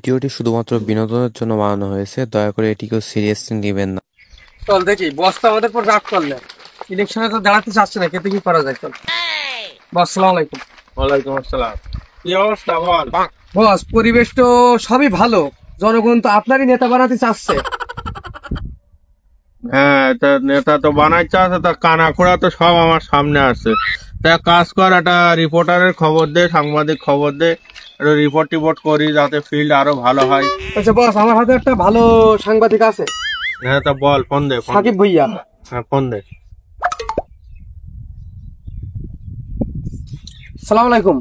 ভিডিওটি শুধুমাত্র বিনোদনের জন্য বানানো হয়েছে, দয়া করে এটিকেও সিরিয়াসলি নেবেন না। চল দেখি, বস তো আমাদের পর রাগ করলে, ইলেকশনে তো দাঁড়াতে চাচ্ছে না, খেতে কি করা যায়? চল বস, সালাম আলাইকুম। ওয়ালাইকুম আসসালাম। কি অবস্থা বল? বস, পরিবেশ তো সবই ভালো, জনগণ তো আপনারই নেতা বানাতে চাচ্ছে। হ্যাঁ, তা নেতা তো বানাইতে আছে, তা কানাখোড়া তো সব আমার সামনে আছে। তা কাজ কর, একটা রিপোর্টারের খবর দে, সাংবাদিক খবর দে, রিপোর্ট টিপোর্ট করি যাতে ফিল্ড আরো ভালো হয়। আচ্ছা বস, আমার হাতে একটা ভালো সাংবাদিক আছে। হ্যাঁ, তা বল, ফোন দে। সাকিব ভুইয়া। হ্যাঁ, ফোন দে। সালাম আলাইকুম।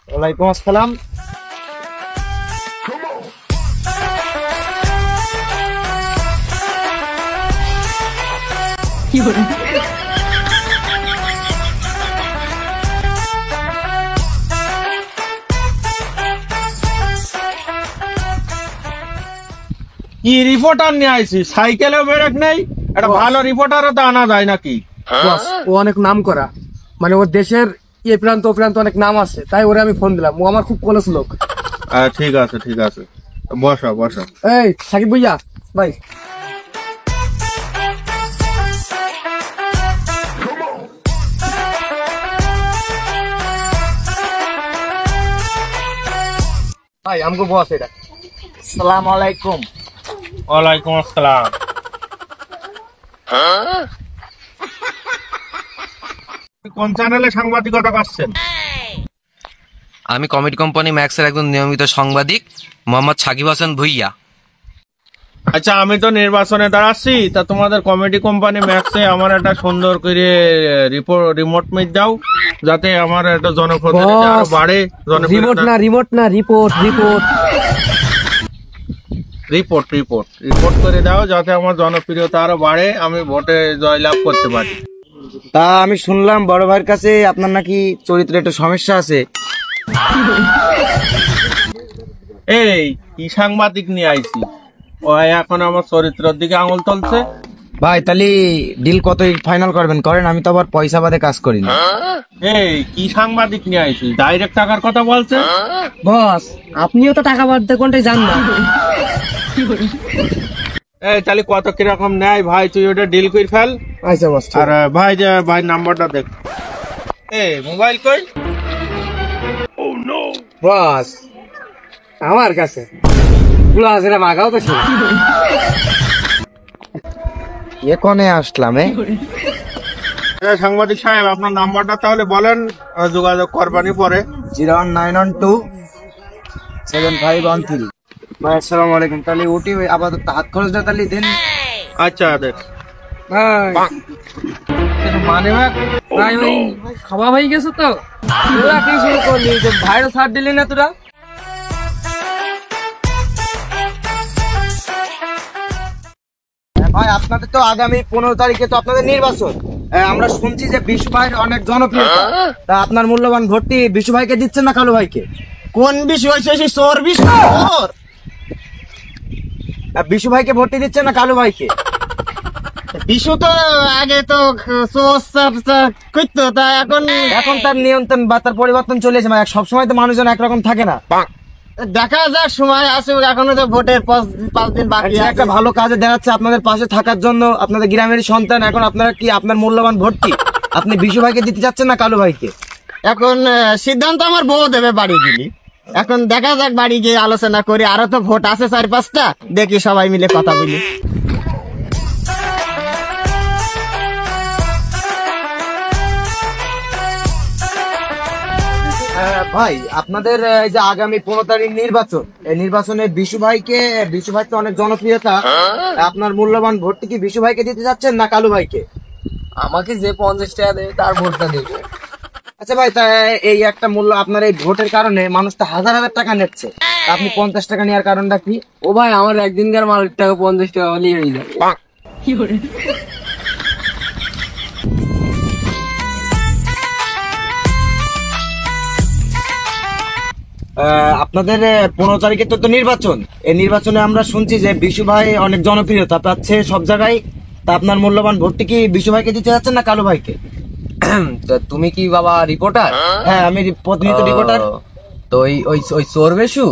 ওয়ালাইকুম আসসালাম। কি বলেন? কি রিপোর্টার নিয়ে আইছি? সাইকেলেও ব্রেক নেই, একটা ভালো রিপোর্টারও তো আনা যায় নাকি? বস, ও অনেক নাম করা, মানে ওর দেশের এ প্রান্ত ও প্রান্ত অনেক নাম আছে, তাই ওরে আমি ফোন দিলাম। ও আমার খুব ক্লোজ লোক। ঠিক আছে, ঠিক আছে, বসো বসো। এই সাকিব ভুইয়া ভাই, ভাই আমগো বস এটা। সালাম আলাইকুম। ওয়ালাইকুম আসসালাম। কোন চ্যানেলে সাংবাদিকতা করছেন? আমি কমেডি কোম্পানি ম্যাক্সের একজন নিয়মিত সাংবাদিক, মোহাম্মদ সাকিব হাসান ভুইয়া। আচ্ছা, আমি তো নির্বাচনে দাঁড়াচ্ছি, তা তোমাদের কমেডি কোম্পানি ম্যাক্সে আমার একটা সুন্দর করে রিমোট মিট দাও, যাতে আমার একটা জনপ্রতিনিধি আরো বাড়ে। রিমোট না, রিমোট না, report report report report report করে দাও, যাতে আমার জনপ্রিয়তা আরো বাড়ে, আমি ভোটে জয়লাভ করতে পারি। তা আমি শুনলাম বড় ভাইয়ের কাছে আপনার নাকি চরিত্রে একটা সমস্যা আছে। এই কি সাংবাদিক নিয়ে আইছি, ও এখন আমার চরিত্রের দিকে আঙুল তুলছে। ভাই তাহলে ডিল কত ফাইনাল করবেন? করেন, আমি তো আবার পয়সা বাদে কাজ করি না। এই কি সাংবাদিক নিয়ে আইছি, ডাইরেক্ট টাকার কথা বলছে। বস, আপনিও তো টাকা বাদ দিয়ে কোনটাই জান না। এই তাহলে কত কিরকম নেয় ভাই, তুই ওটা ডিল করে ফেল। আচ্ছা বস। আর ভাই, যে ভাই নাম্বারটা দেখ। এই মোবাইল কই? বস আমার কাছে গুলো হাজারে মাগাও তো ছিল। এখানে আসলাম। সাংবাদিক সাহেব, আপনার নাম্বারটা তাহলে বলেন, যোগাযোগ করবানি পরে। 019127513। ভাই আসসালামু আলাইকুম। তাহলে ওটি আপাতত হাত খরচটা তাহলে দেন। আচ্ছা দেখ। মানে ভাই ওই খাওয়া হয়ে গেছে তো, তোরা কি শুরু করলি? ভাইরও ছাড় দিলি না তোরা? ভাই আপনাদের তো আগামী 15 তারিখে তো আপনাদের নির্বাচন। আমরা শুনছি যে বিশু ভাইয়ের অনেক জনপ্রিয়তা। তা আপনার মূল্যবান ভোটটি বিশু ভাইকে দিচ্ছেন না কালু ভাইকে? কোন বিশু হয়েছে? সেই চোর বিশু। বিশু ভাইকে ভোটটি দিচ্ছেন না কালু ভাইকে? বিশু তো আগে তো করতো, তা এখন তার নিয়ন্ত্রণ বা তার পরিবর্তন চলেছে। মানে সবসময় তো মানুষজন একরকম থাকে না। দেখা যাক, সময় আছে, এখনো তো ভোটের 5 দিন বাকি। একটা ভালো কাজে দেখাচ্ছে আপনাদের পাশে থাকার জন্য, আপনাদের গ্রামের সন্তান। এখন আপনারা কি আপনার মূল্যবান ভোটটি আপনি বিশু ভাইকে দিতে চাচ্ছেন না কালু ভাইকে? এখন সিদ্ধান্ত আমার বউ দেবে বাড়ি গেলি। এখন দেখা যাক, বাড়ি গিয়ে আলোচনা করি। আরো তো ভোট আছে 4-5টা, দেখি সবাই মিলে কথা বলি। ভাই আপনাদের এই যে আগামী 15 তারিখ নির্বাচন, এই নির্বাচনে বিশু ভাই তো অনেক জনপ্রিয়তা। আপনার মূল্যবান ভোটটি কি বিশু ভাইকে দিতে যাচ্ছেন না কালু ভাইকে? আমাকে যে 50 টাকা দেবে তার ভোটটা দেবে। আচ্ছা ভাই, তা এই একটা মূল্য, আপনার এই ভোটের কারণে মানুষ তো হাজার হাজার টাকা নিচ্ছে, আপনি 50 টাকা নেওয়ার কারণটা কি? ও ভাই, আমার একদিনকার মালিক টাকা 50 টাকা হলেই হয়ে যাবে। কি করে? আপনাদের 15 তারিখে তো নির্বাচন, এই নির্বাচনে আমরা শুনছি যে বিশু ভাই অনেক জনপ্রিয়তা পাচ্ছে সব জায়গায়। তা আপনার মূল্যবান ভোটটি কি বিশু ভাইকে দিতে যাচ্ছেন না কালু ভাইকে? তো তুমি কি বাবা রিপোর্টার? হ্যাঁ, আমি প্রতিনিয়ত রিপোর্টার। তো ওই ওই ওই চোর বেশু?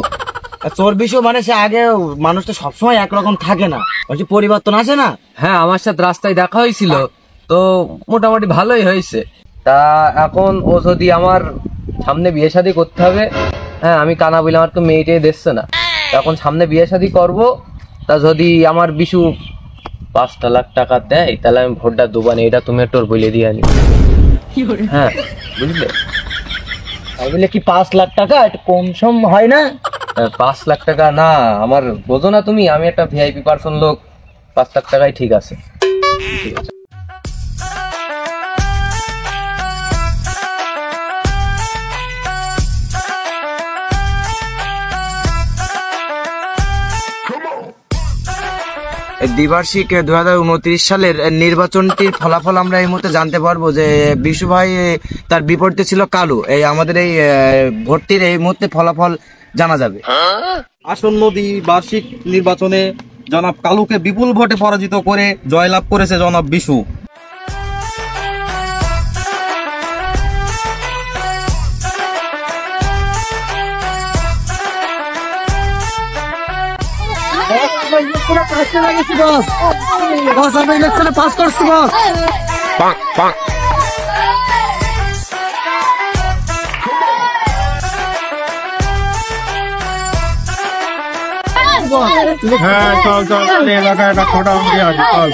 চোর বিশু মানে সে আগে, মানুষ তো সবসময় একরকম থাকে না, বলছি পরিবর্তন আছে না। হ্যাঁ, আমার সাথে রাস্তায় দেখা হয়েছিল, তো মোটামুটি ভালোই হয়েছে। তা এখন ও যদি আমার সামনে বিয়ে শাদী করতে হবে, হ্যাঁ আমি কানা বলে আমার তো মেয়েটাই দেখছে না, এখন সামনে বিয়ে শাদী করবো। তা যদি আমার বিশু 5 লাখ টাকা দেয় তাহলে আমি ভোটটা দেবো না, এটা তুমি একটু ওর বলে দিয়ে আনি। হ্যাঁ বুঝলে? তাই বলে কি 5 লাখ টাকা একটু কম সম হয় না? 5 লাখ টাকা না, আমার বোঝো না তুমি, আমি একটা ভিআইপি পার্সন লোক, 5 লাখ টাকাই ঠিক আছে। দ্বিবার্ষিক 2029 সালের নির্বাচনটির ফলাফল আমরা এই মুহূর্তে জানতে পারবো যে বিশু ভাই তার বিপরীতে ছিল কালু। এই আমাদের এই ভোটটির এই মুহূর্তে ফলাফল জানা যাবে। আসন্ন বার্ষিক নির্বাচনে জনাব কালুকে বিপুল ভোটে পরাজিত করে জয়লাভ করেছে জনাব বিশু। পাস করছি বস। হ্যাঁ চল চল, এলাকায় একটা খোটা আছে চল।